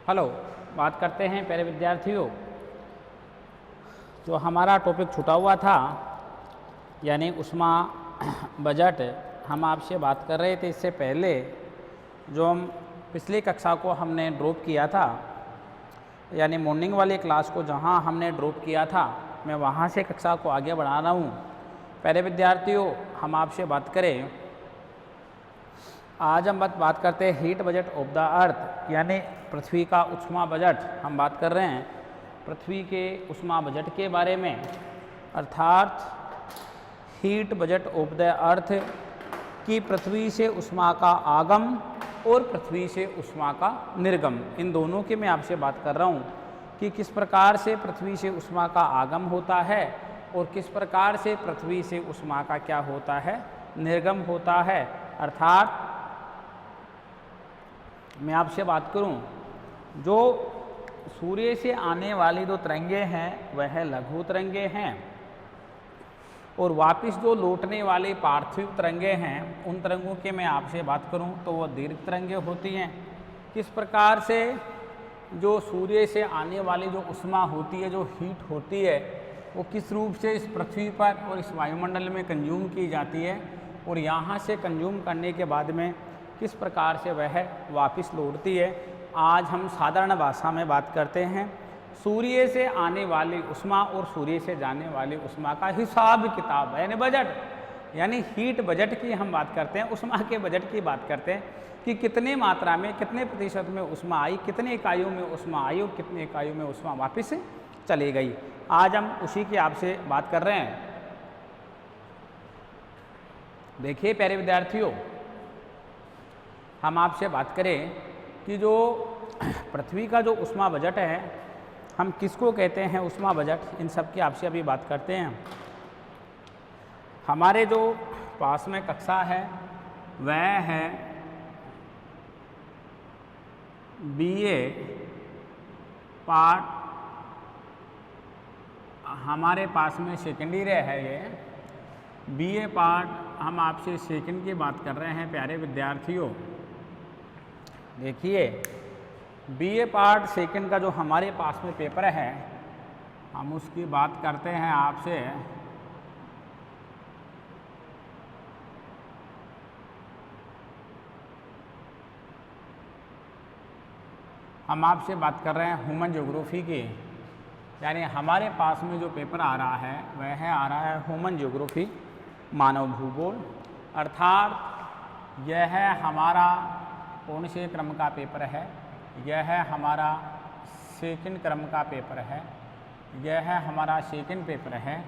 Hello, बात करते हैं प्यारे विद्यार्थियों। जो हमारा टॉपिक छूटा हुआ था यानी उष्मा बजट, हम आपसे बात कर रहे थे। इससे पहले जो हम पिछली कक्षा को हमने ड्रॉप किया था, यानी मॉर्निंग वाली क्लास को जहां हमने ड्रॉप किया था, मैं वहां से कक्षा को आगे बढ़ा रहा हूं। प्यारे विद्यार्थियों, हम आपसे बात करें, आज हम बात करते हैं heat budget of the earth, यानी पृथ्वी का उष्मा बजट। हम बात कर रहे हैं पृथ्वी के उष्मा बजट के बारे में, अर्थात heat budget of the earth कि पृथ्वी से उष्मा का आगम और पृथ्वी से उष्मा का निर्गम, इन दोनों की मैं आपसे बात कर रहा हूँ कि किस प्रकार से पृथ्वी से उष्मा का आगम होता है और किस प्रकार से पृथ्वी से उष्मा का क्या होता है, निर्गम होता है। अर्थात मैं आपसे बात करूं, जो सूर्य से आने वाली जो तरंगे हैं वह लघु तरंगे हैं, और वापस जो लौटने वाली पार्थिव तरंगे हैं उन तरंगों की मैं आपसे बात करूं तो वो दीर्घ तरंगे होती हैं। किस प्रकार से जो सूर्य से आने वाली जो उष्मा होती है, जो हीट होती है, वो किस रूप से इस पृथ्वी पर और इस वायुमंडल में कंज्यूम की जाती है, और यहाँ से कंज्यूम करने के बाद में किस प्रकार से वह वापस लौटती है। आज हम साधारण भाषा में बात करते हैं सूर्य से आने वाली उष्मा और सूर्य से जाने वाली उष्मा का हिसाब किताब, यानी बजट, यानी हीट बजट की हम बात करते हैं, उष्मा के बजट की बात करते हैं कि कितने मात्रा में, कितने प्रतिशत में उष्मा आई, कितने इकाइयों में उष्मा आई और कितने इकाइयों में उष्मा वापस चली गई। आज हम उसी की आपसे बात कर रहे हैं। देखिए प्यारे विद्यार्थियों, हम आपसे बात करें कि जो पृथ्वी का जो उष्मा बजट है, हम किसको कहते हैं उष्मा बजट, इन सब की आपसे अभी बात करते हैं। हमारे जो पास में कक्षा है वह है बीए पार्ट, हमारे पास में सेकेंड ईयर है ये बीए पार्ट। हम आपसे सेकेंड की बात कर रहे हैं प्यारे विद्यार्थियों। देखिए बीए पार्ट सेकंड का जो हमारे पास में पेपर है, हम उसकी बात करते हैं आपसे। हम आपसे बात कर रहे हैं ह्यूमन ज्योग्राफी की, यानी हमारे पास में जो पेपर आ रहा है वह आ रहा है ह्यूमन ज्योग्राफी, मानव भूगोल। अर्थात यह हमारा कौन से क्रम का पेपर है, यह हमारा सेकंड क्रम का पेपर है, यह हमारा सेकंड पेपर है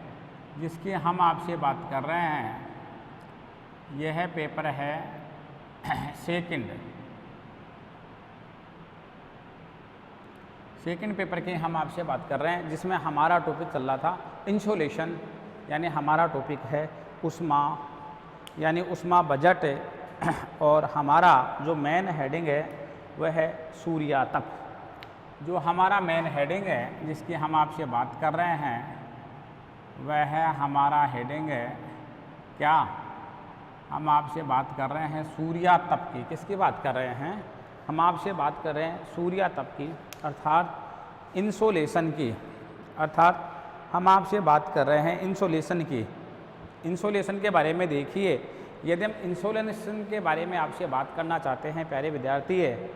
जिसकी हम आपसे बात कर रहे हैं। यह पेपर है सेकंड पेपर की हम आपसे बात कर रहे हैं, जिसमें हमारा टॉपिक चल रहा था इंसोलेशन, यानी हमारा टॉपिक है उष्मा, यानी उष्मा बजट, और हमारा जो मेन हेडिंग है वह है सूर्यातप। जो हमारा मेन हेडिंग है जिसकी हम आपसे बात कर रहे हैं वह हमारा हेडिंग है क्या, हम आपसे बात कर रहे हैं सूर्यातप की। किसकी बात कर रहे हैं, हम आपसे बात कर रहे हैं सूर्यातप की, अर्थात इंसोलेशन की। अर्थात हम आपसे बात कर रहे हैं इंसोलेशन की। इंसोलेशन के बारे में देखिए, यदि हम इंसोलेशन के बारे में आपसे बात करना चाहते हैं प्यारे विद्यार्थी है,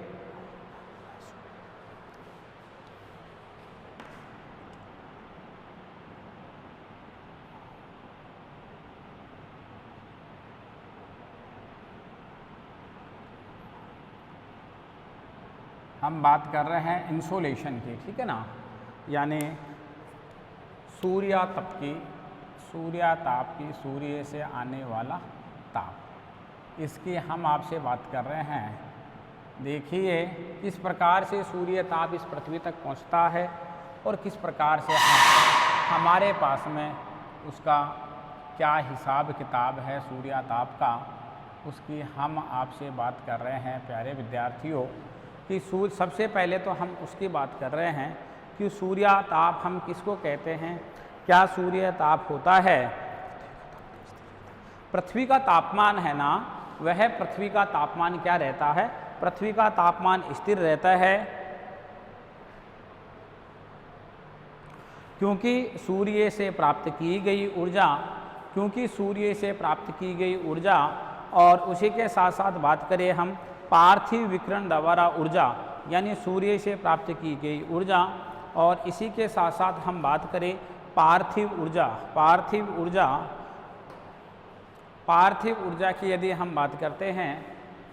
हम बात कर रहे हैं इंसोलेशन की, ठीक है ना, यानी सूर्यातप की, सूर्याताप की, सूर्य से आने वाला ताप, इसकी हम आपसे बात कर रहे हैं। देखिए किस प्रकार से सूर्य ताप इस पृथ्वी तक पहुंचता है और किस प्रकार से हमारे पास में उसका क्या हिसाब किताब है सूर्याताप का, उसकी हम आपसे बात कर रहे हैं प्यारे विद्यार्थियों। कि सबसे पहले तो हम उसकी बात कर रहे हैं कि सूर्याताप हम किसको कहते हैं, क्या सूर्यताप होता है। पृथ्वी का तापमान है ना, वह पृथ्वी का तापमान क्या रहता है, पृथ्वी का तापमान स्थिर रहता है क्योंकि सूर्य से प्राप्त की गई ऊर्जा, क्योंकि सूर्य से प्राप्त की गई ऊर्जा, और उसी के साथ साथ बात करें हम पार्थिव विकिरण द्वारा ऊर्जा, यानी सूर्य से प्राप्त की गई ऊर्जा, और इसी के साथ साथ हम बात करें पार्थिव ऊर्जा, पार्थिव ऊर्जा की यदि हम बात करते हैं,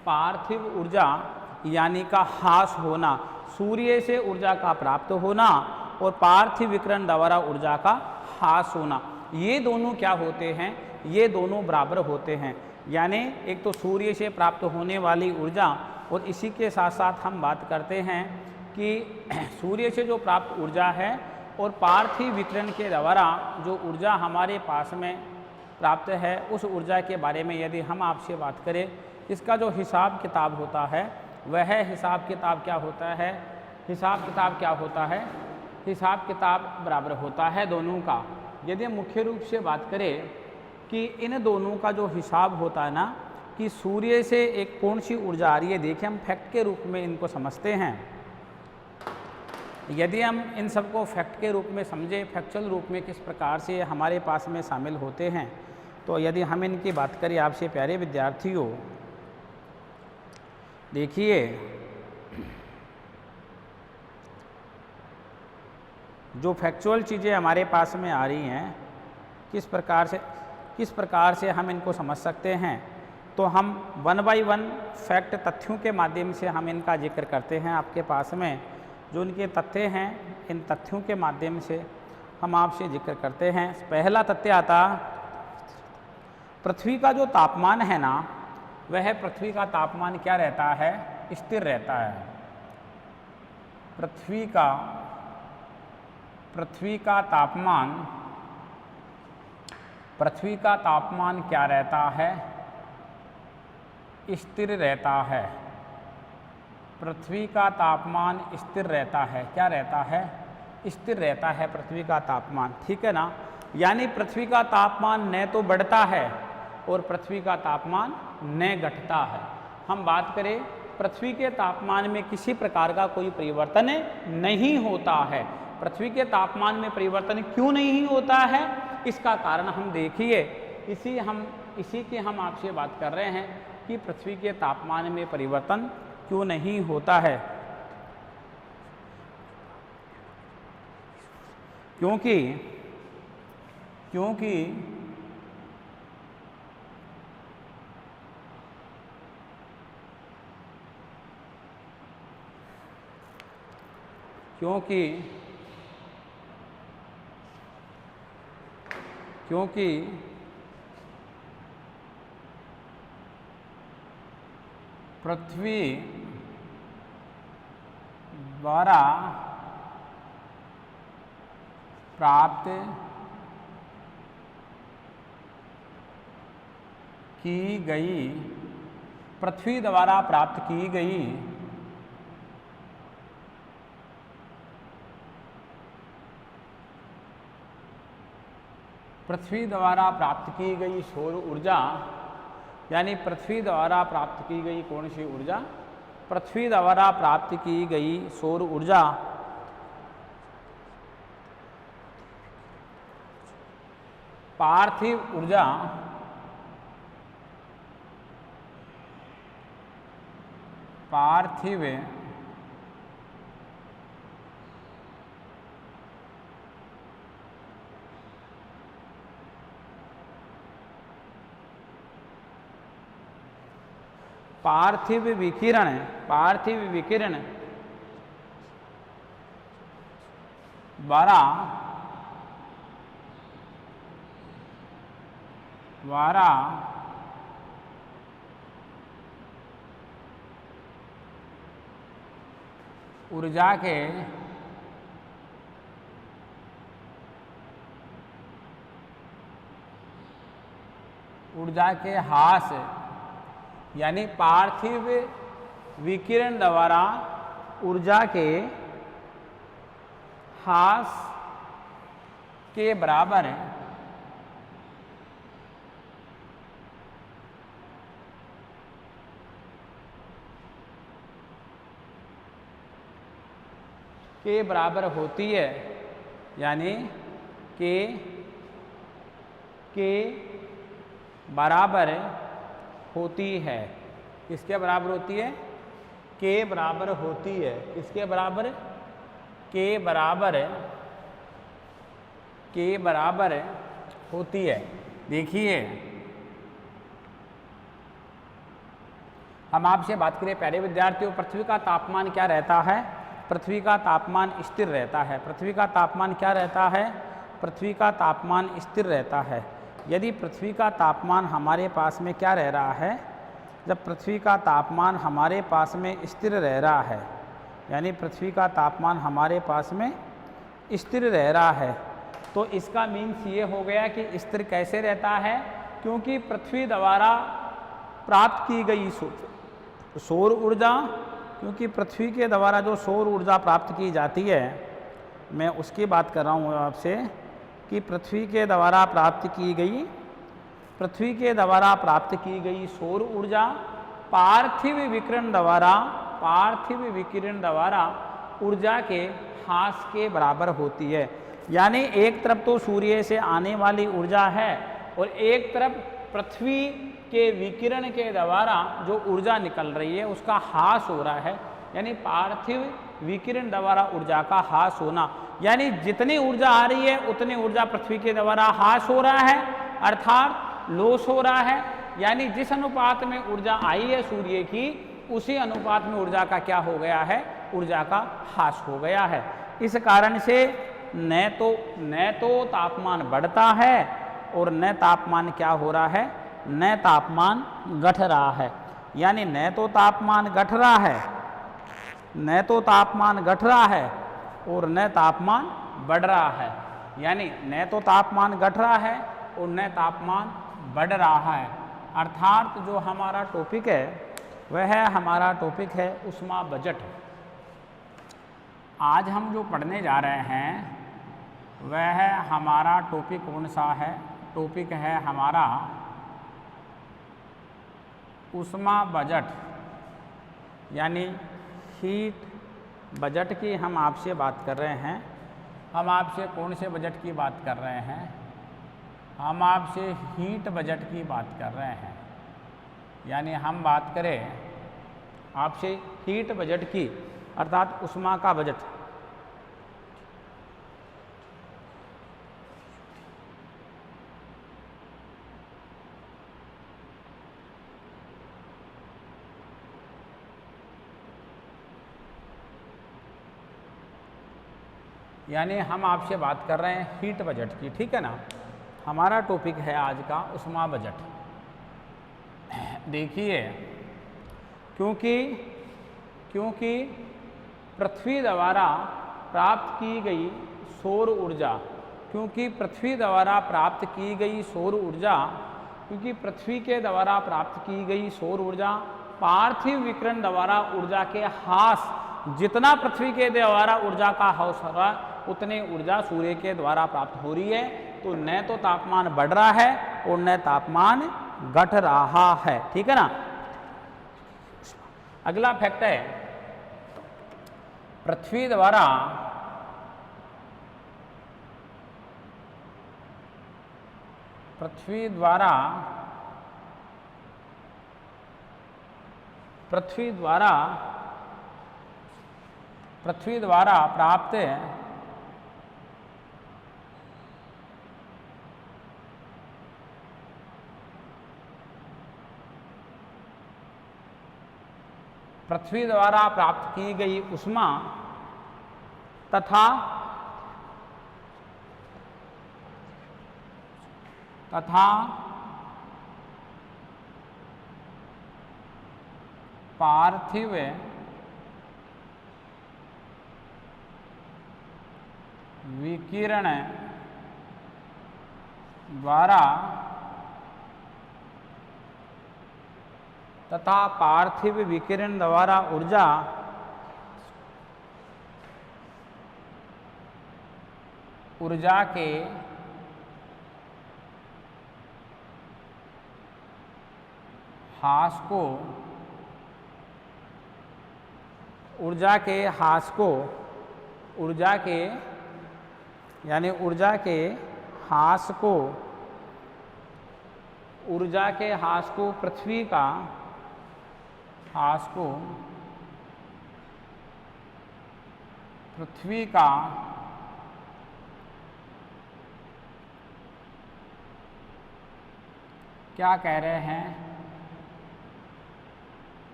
पार्थिव ऊर्जा यानी का ह्रास होना, सूर्य से ऊर्जा का प्राप्त होना और पार्थिव विकिरण द्वारा ऊर्जा का ह्रास होना, ये दोनों क्या होते हैं, ये दोनों बराबर होते हैं। यानी एक तो सूर्य से प्राप्त होने वाली ऊर्जा, और इसी के साथ साथ हम बात करते हैं कि सूर्य से जो प्राप्त ऊर्जा है और पार्थिव विकिरण के द्वारा जो ऊर्जा हमारे पास में प्राप्त है, उस ऊर्जा के बारे में यदि हम आपसे बात करें, इसका जो हिसाब किताब होता है, वह हिसाब किताब क्या होता है, हिसाब किताब क्या होता है, हिसाब किताब बराबर होता है दोनों का। यदि मुख्य रूप से बात करें कि इन दोनों का जो हिसाब होता है ना, कि सूर्य से एक कौन सी ऊर्जा आ रही है, देखिए हम फैक्ट के रूप में इनको समझते हैं। यदि हम इन सबको फैक्ट के रूप में समझें, फैक्चुअल रूप में किस प्रकार से हमारे पास में शामिल होते हैं, तो यदि हम इनकी बात करें आपसे प्यारे विद्यार्थियों, देखिए जो फैक्चुअल चीज़ें हमारे पास में आ रही हैं, किस प्रकार से हम इनको समझ सकते हैं, तो हम 1 बाय 1 फैक्ट तथ्यों के माध्यम से हम इनका जिक्र करते हैं। आपके पास में जो इनके तथ्य हैं, इन तथ्यों के माध्यम से हम आपसे जिक्र करते हैं। पहला तथ्य आता, पृथ्वी का जो तापमान है ना, वह पृथ्वी का तापमान क्या रहता है, स्थिर रहता है। पृथ्वी का तापमान क्या रहता है, स्थिर रहता है। पृथ्वी का तापमान स्थिर रहता है, क्या रहता है, स्थिर रहता है पृथ्वी का तापमान, ठीक है ना। यानी पृथ्वी का तापमान न तो बढ़ता है और पृथ्वी का तापमान न घटता है। हम बात करें पृथ्वी के तापमान में किसी प्रकार का कोई परिवर्तन नहीं होता है। पृथ्वी के तापमान में परिवर्तन क्यों नहीं होता है, इसका कारण हम देखिए, इसी की हम आपसे बात कर रहे हैं कि पृथ्वी के तापमान में परिवर्तन क्यों नहीं होता है। क्योंकि पृथ्वी द्वारा प्राप्त की गई पृथ्वी द्वारा प्राप्त की गई सौर ऊर्जा, यानी पृथ्वी द्वारा प्राप्त की गई कौन सी ऊर्जा, पृथ्वी द्वारा प्राप्त की गई सौर ऊर्जा पार्थिव ऊर्जा पार्थिव विकिरण द्वारा ऊर्जा के ह्रास, यानी पार्थिव विकिरण द्वारा ऊर्जा के ह्रास के बराबर होती है। यानी के बराबर होती है। किसके बराबर होती है? के बराबर होती है। किसके बराबर? के बराबर होती है। देखिए, हम आपसे बात करें प्यारे विद्यार्थियों, पृथ्वी का तापमान क्या रहता है? पृथ्वी का तापमान स्थिर रहता है। पृथ्वी का तापमान क्या रहता है? पृथ्वी का तापमान स्थिर रहता है। यदि पृथ्वी का तापमान हमारे पास में क्या रह रहा है? जब पृथ्वी का तापमान हमारे पास में स्थिर रह रहा है, यानी पृथ्वी का तापमान हमारे पास में स्थिर रह रहा है, तो इसका मीन्स ये हो गया कि स्थिर कैसे रहता है? क्योंकि पृथ्वी द्वारा प्राप्त की गई सौर ऊर्जा, क्योंकि पृथ्वी के द्वारा जो सौर ऊर्जा प्राप्त की जाती है, मैं उसकी बात कर रहा हूँ आपसे कि पृथ्वी के द्वारा प्राप्त की गई सौर ऊर्जा पार्थिव विकिरण द्वारा ऊर्जा के ह्रास के बराबर होती है। यानी एक तरफ तो सूर्य से आने वाली ऊर्जा है और एक तरफ पृथ्वी के विकिरण के द्वारा जो ऊर्जा निकल रही है उसका ह्रास हो रहा है। यानी पार्थिव विकिरण द्वारा ऊर्जा का ह्रास होना, यानी जितनी ऊर्जा आ रही है उतनी ऊर्जा पृथ्वी के द्वारा ह्रास हो रहा है, अर्थात लॉस हो रहा है। यानी जिस अनुपात में ऊर्जा आई है सूर्य की, उसी अनुपात में ऊर्जा का क्या हो गया है? ऊर्जा का ह्रास हो गया है। इस कारण से न तो तापमान बढ़ता है और न तापमान क्या हो रहा है? न तापमान घट रहा है। यानी न तो तापमान घट रहा है और न तापमान बढ़ रहा है। यानी न तो तापमान घट रहा है और न तापमान बढ़ रहा है। अर्थात जो हमारा टॉपिक है वह हमारा टॉपिक है ऊष्मा बजट। आज हम जो पढ़ने जा रहे हैं वह हमारा टॉपिक कौन सा है? टॉपिक है हमारा ऊष्मा बजट, यानी हीट बजट की हम आपसे बात कर रहे हैं। हम आपसे कौन से बजट की बात कर रहे हैं? हम आपसे हीट बजट की बात कर रहे हैं। यानी हम बात करें आपसे हीट बजट की, अर्थात ऊष्मा का बजट। यानी हम आपसे बात कर रहे हैं हीट बजट की, ठीक है ना। हमारा टॉपिक है आज का ऊष्मा बजट। देखिए, क्योंकि पृथ्वी द्वारा प्राप्त की गई सौर ऊर्जा, क्योंकि पृथ्वी के द्वारा प्राप्त की गई सौर ऊर्जा पार्थिव विकिरण द्वारा ऊर्जा के ह्रास, जितना पृथ्वी के द्वारा ऊर्जा का ह्रास हो रहा है उतनी ऊर्जा सूर्य के द्वारा प्राप्त हो रही है। तो न तो तापमान बढ़ रहा है और न तापमान घट रहा है, ठीक है ना। अगला फैक्ट है पृथ्वी द्वारा प्राप्त की गई ऊष्मा तथा पार्थिव विकिरण द्वारा ऊर्जा के ह्रास को ऊर्जा के ह्रास को, ऊर्जा के ह्रास को पृथ्वी का ह्रास को पृथ्वी का क्या कह रहे हैं,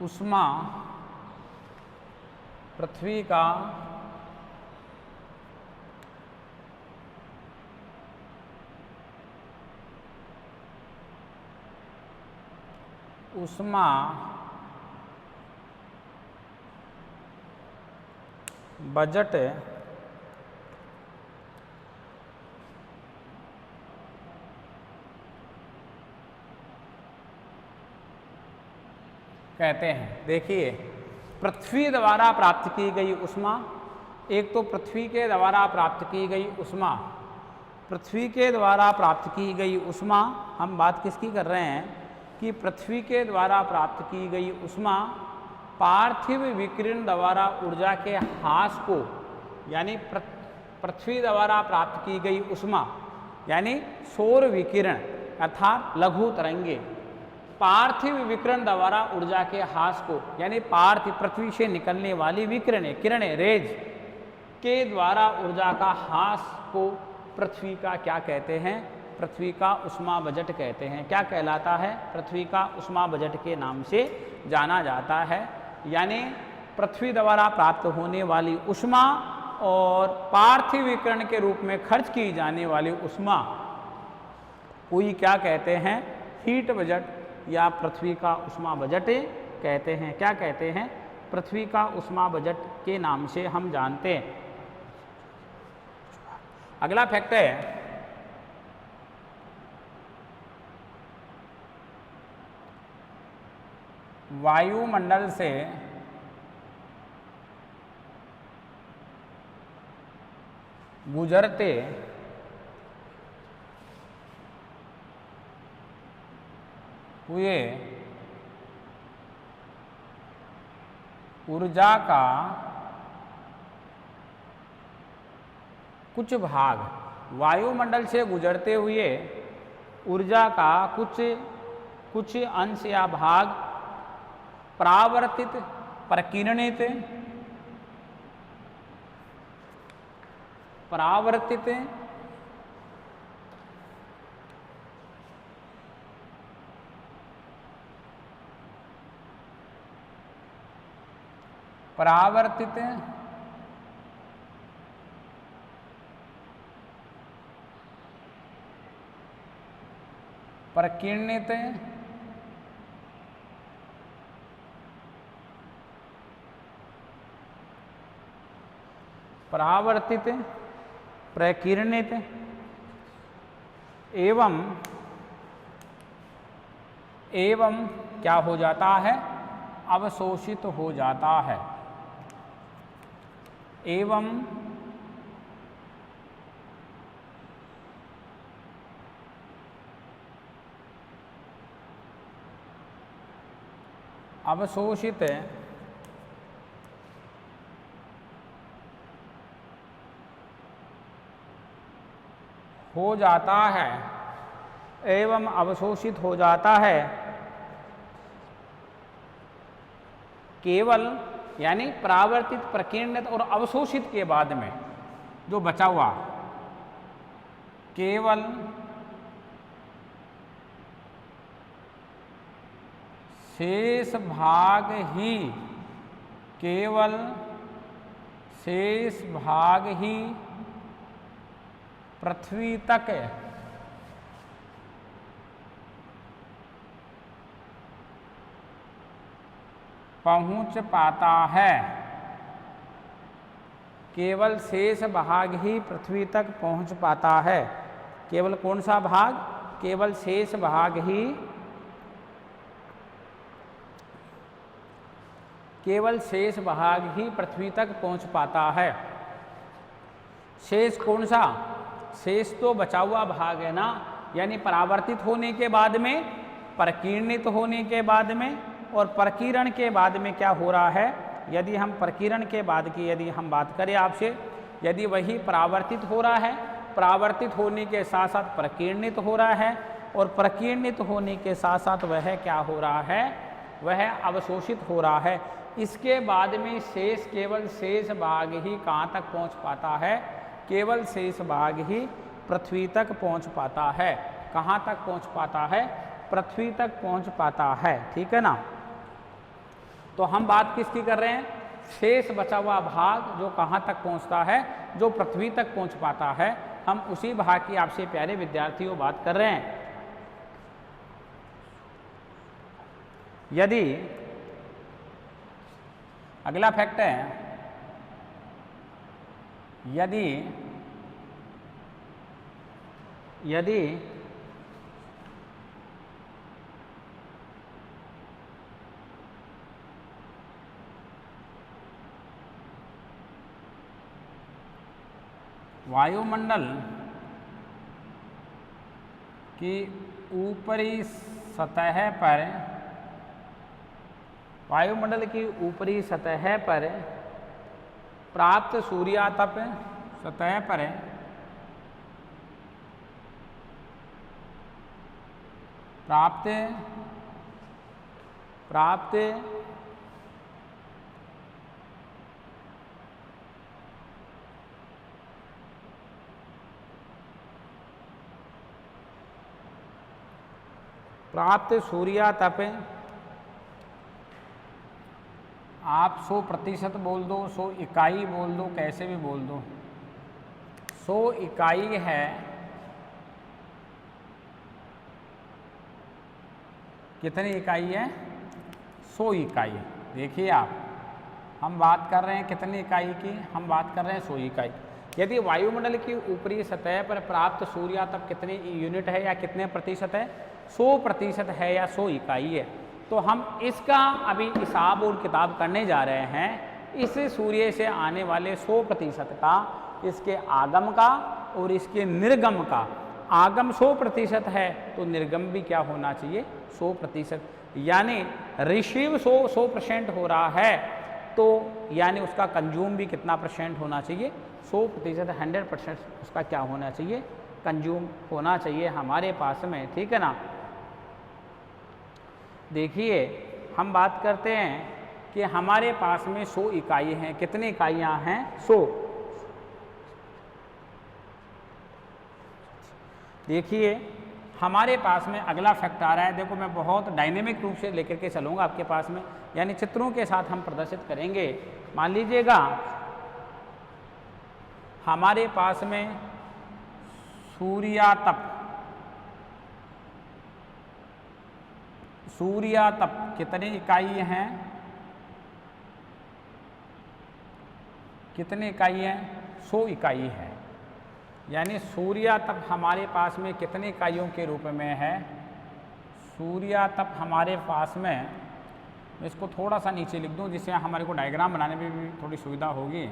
उष्मा, पृथ्वी का उष्मा बजट कहते हैं। देखिए, पृथ्वी द्वारा प्राप्त की गई उष्मा, एक तो पृथ्वी के द्वारा प्राप्त की गई उष्मा, पृथ्वी के द्वारा प्राप्त की गई उष्मा, हम बात किसकी कर रहे हैं कि पृथ्वी के द्वारा प्राप्त की गई उष्मा पार्थिव विकिरण द्वारा ऊर्जा के ह्रास को, यानी पृथ्वी द्वारा प्राप्त की गई उष्मा यानी सौर विकिरण अर्थात लघु तरंगे, पार्थिव विकिरण द्वारा ऊर्जा के ह्रास को, यानी पार्थिव पृथ्वी से निकलने वाली किरणें रेज के द्वारा ऊर्जा का ह्रास को पृथ्वी का क्या कहते हैं, पृथ्वी का उष्मा बजट कहते हैं। क्या कहलाता है, पृथ्वी का उष्मा बजट के नाम से जाना जाता है। यानी पृथ्वी द्वारा प्राप्त होने वाली उष्मा और पार्थिव विकिरण के रूप में खर्च की जाने वाली उष्मा कोई क्या कहते हैं, हीट बजट या पृथ्वी का उष्मा बजट कहते हैं। क्या कहते हैं, पृथ्वी का उष्मा बजट के नाम से हम जानते हैं। अगला फैक्ट है, वायुमंडल से गुजरते हुए ऊर्जा का कुछ भाग, वायुमंडल से गुजरते हुए ऊर्जा का कुछ अंश या भाग परावर्तित, प्रकीर्णित, प्रकीर्णित, परावर्तित, प्रकीर्णित एवं क्या हो जाता है, अवशोषित हो जाता है। एवं अवशोषित हो जाता है, एवं अवशोषित हो जाता है केवल, यानी परावर्तित, प्रकीर्णित और अवशोषित के बाद में जो बचा हुआ केवल शेष भाग ही, केवल शेष भाग ही पृथ्वी तक पहुंच पाता है। केवल शेष भाग ही पृथ्वी तक पहुंच पाता है। केवल कौन सा भाग, केवल शेष भाग ही, केवल शेष भाग ही पृथ्वी तक पहुंच पाता है। शेष कौन सा, शेष तो बचा हुआ भाग है ना, यानी परावर्तित होने के बाद में, प्रकीर्णित होने के बाद में और प्रकीर्ण के बाद में क्या हो रहा है। यदि हम प्रकीर्ण के बाद की यदि हम बात करें आपसे, यदि वही परावर्तित हो रहा है परावर्तित होने के साथ साथ प्रकीर्णित हो रहा है, और प्रकीर्णित होने के साथ साथ वह क्या हो रहा है, वह अवशोषित हो रहा है। इसके बाद में शेष, केवल शेष भाग ही कहाँ तक पहुँच पाता है, केवल शेष भाग ही पृथ्वी तक पहुँच पाता है। कहाँ तक पहुँच पाता है, पृथ्वी तक पहुँच पाता है, ठीक है ना। तो हम बात किसकी कर रहे हैं, शेष बचा हुआ भाग जो कहाँ तक पहुँचता है, जो पृथ्वी तक पहुँच पाता है, हम उसी भाग की आपसे प्यारे विद्यार्थियों बात कर रहे हैं। यदि अगला फैक्ट है, यदि वायुमंडल की ऊपरी सतह पर, वायुमंडल की ऊपरी सतह पर प्राप्त सूर्यातप, सतह पर प्राप्त सूर्यातप, आप 100% बोल दो, 100 इकाई बोल दो, कैसे भी बोल दो, 100 इकाई है, कितनी इकाई है, 100 इकाई। देखिए आप, हम बात कर रहे हैं कितनी इकाई की, हम बात कर रहे हैं 100 इकाई। यदि वायुमंडल की ऊपरी सतह पर प्राप्त सूर्यातप कितनी यूनिट है या कितने प्रतिशत है, 100% है या 100 इकाई है, तो हम इसका अभी हिसाब और किताब करने जा रहे हैं। इस सूर्य से आने वाले 100% का, इसके आगम का और इसके निर्गम का। आगम 100% है तो निर्गम भी क्या होना चाहिए, 100%। यानी रिसीव 100% हो रहा है, तो यानी उसका कंज्यूम भी कितना % होना चाहिए, 100%, 100% उसका क्या होना चाहिए, कंज्यूम होना चाहिए हमारे पास में, ठीक है ना। देखिए हम बात करते हैं कि हमारे पास में 100 इकाई हैं, कितनी इकाइयाँ हैं, 100। देखिए हमारे पास में अगला फैक्ट आ रहा है, देखो मैं बहुत डायनेमिक रूप से लेकर के चलूँगा आपके पास में, यानी चित्रों के साथ हम प्रदर्शित करेंगे। मान लीजिएगा हमारे पास में सूर्यातप कितनी इकाई हैं, कितनी इकाई है, 100 इकाई है। यानी सूर्यातप हमारे पास में कितनी इकाइयों के रूप में है, सूर्यातप हमारे पास में, मैं इसको थोड़ा सा नीचे लिख दूं जिससे हमारे को डायग्राम बनाने में भी थोड़ी सुविधा होगी।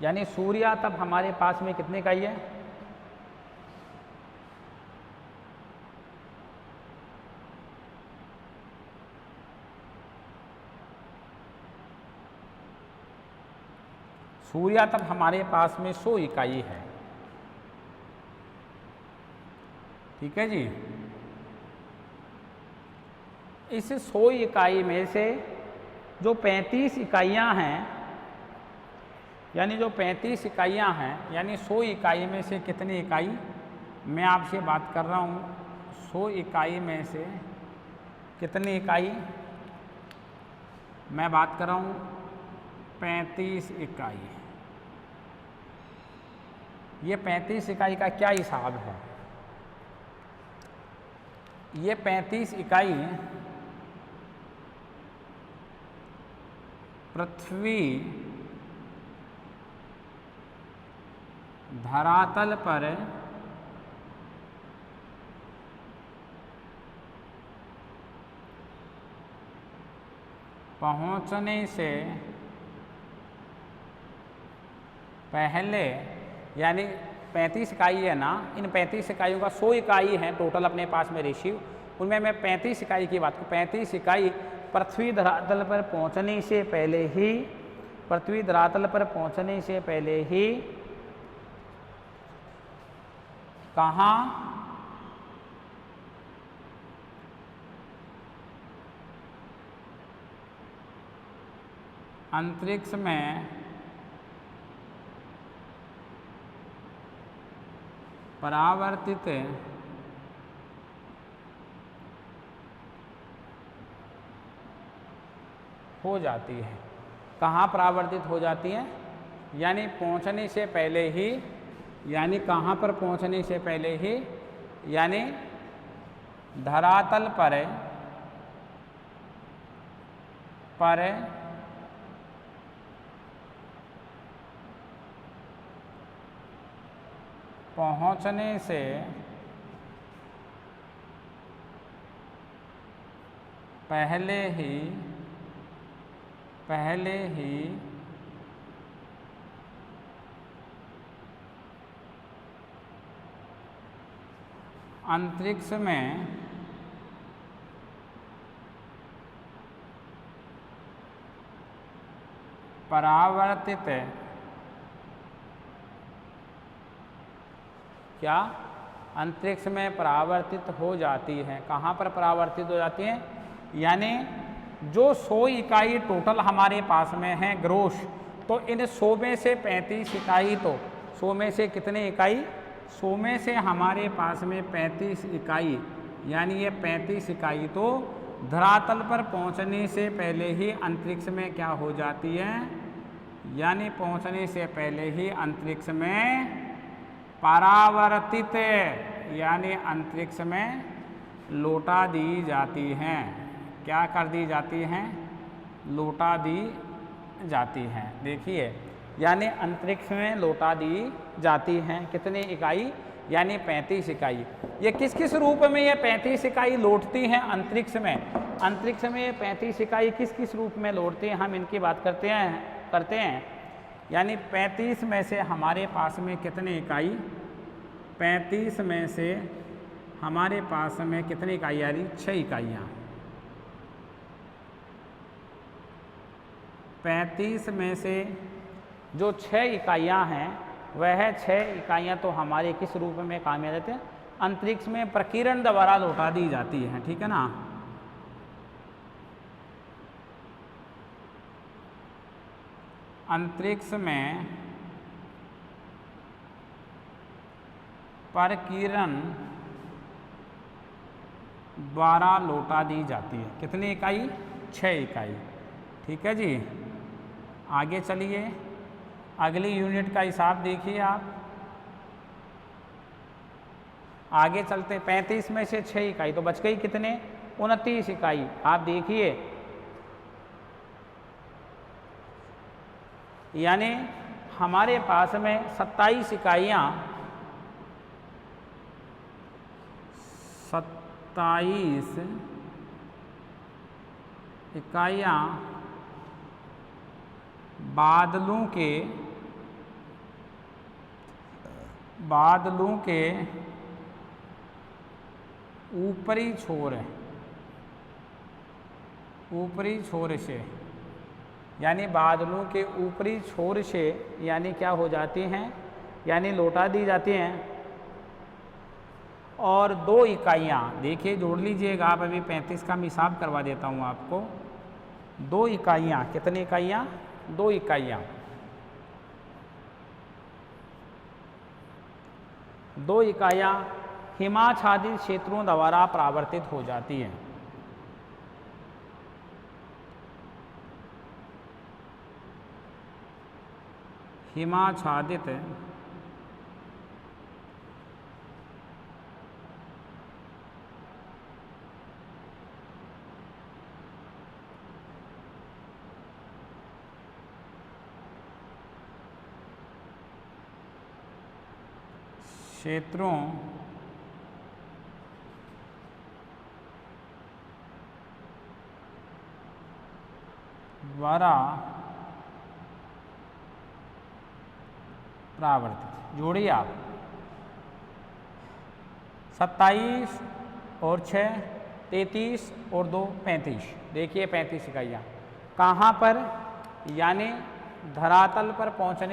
यानी सूर्यातप हमारे पास में कितनी इकाई है, सूर्यातप हमारे पास में 100 इकाई है, ठीक है जी। इस 100 इकाई में से जो 35 इकाइयाँ हैं, यानी जो 35 इकाइयाँ हैं, यानी 100 इकाई में से कितनी इकाई, मैं आपसे बात कर रहा हूँ 100 इकाई में से कितनी इकाई, मैं बात कर रहा हूँ 35 इकाई। ये 35 इकाई का क्या हिसाब है, ये 35 इकाई पृथ्वी धरातल पर पहुंचने से पहले, यानी 35 इकाई है ना, इन 35 इकाइयों का 100 इकाई है टोटल अपने पास में रेशियो, उनमें मैं 35 इकाई की बात करूँ, 35 इकाई पृथ्वी धरातल पर पहुंचने से पहले ही, पृथ्वी धरातल पर पहुंचने से पहले ही कहाँ अंतरिक्ष में परावर्तित हो जाती है। कहाँ परावर्तित हो जाती है? यानी पहुँचने से पहले ही, यानी कहाँ पर पहुँचने से पहले ही, यानी धरातल पर पहुँचने से पहले ही अंतरिक्ष में परावर्तित क्या अंतरिक्ष में परावर्तित हो जाती है। कहाँ पर परावर्तित हो जाती है? यानी जो 100 इकाई टोटल हमारे पास में है ग्रोस, तो इन 100 में से 35 इकाई, तो 100 में से कितने इकाई? 100 में से हमारे पास में 35 इकाई, यानी ये 35 इकाई तो धरातल पर पहुंचने से पहले ही अंतरिक्ष में क्या हो जाती है? यानी पहुंचने से पहले ही अंतरिक्ष में परावर्तित, यानी अंतरिक्ष में लौटा दी जाती हैं। क्या कर दी जाती हैं? लौटा दी जाती हैं। देखिए, यानी अंतरिक्ष में लौटा दी जाती हैं कितनी इकाई? यानी 35 इकाई। ये किस किस रूप में ये 35 इकाई लौटती हैं अंतरिक्ष में? अंतरिक्ष में ये 35 इकाई किस किस रूप में लौटती हैं, हम इनकी बात करते हैं। यानी 35 में से हमारे पास में कितने इकाई? 35 में से हमारे पास में कितनी इकाई आ रही? 6 इकाइयाँ। 35 में से जो 6 इकाइयाँ हैं, वह 6 इकाइयाँ तो हमारे किस रूप में काम आ जाते हैं? अंतरिक्ष में प्रकीर्णन द्वारा लौटा दी जाती है। ठीक है ना? अंतरिक्ष में प्रकीर्णन द्वारा लौटा दी जाती है। कितनी इकाई? 6 इकाई। ठीक है जी। आगे चलिए, अगली यूनिट का हिसाब देखिए आप। आगे चलते, 35 में से 6 इकाई तो बच गई कितने? 29 इकाई। आप देखिए, यानी हमारे पास में 27 इकाइयाँ, 27 इकाइयाँ बादलों के ऊपरी छोर से, यानी बादलों के ऊपरी छोर से, यानी क्या हो जाती हैं? यानी लौटा दी जाती हैं। और 2 इकाइयाँ, देखिए जोड़ लीजिएगा आप, अभी 35 का मैं हिसाब करवा देता हूँ आपको। 2 इकाइयाँ, कितनी इकाइयाँ? 2 इकाइयाँ। 2 इकाइयाँ हिमाच्छादित क्षेत्रों द्वारा परावर्तित हो जाती हैं। हिमाच्छादित क्षेत्रों द्वारा परावर्तित। जोड़िए आप, 27 और 6 33 और 2 35। देखिए 35 इकाइयाँ कहाँ पर? यानी धरातल पर पहुँचने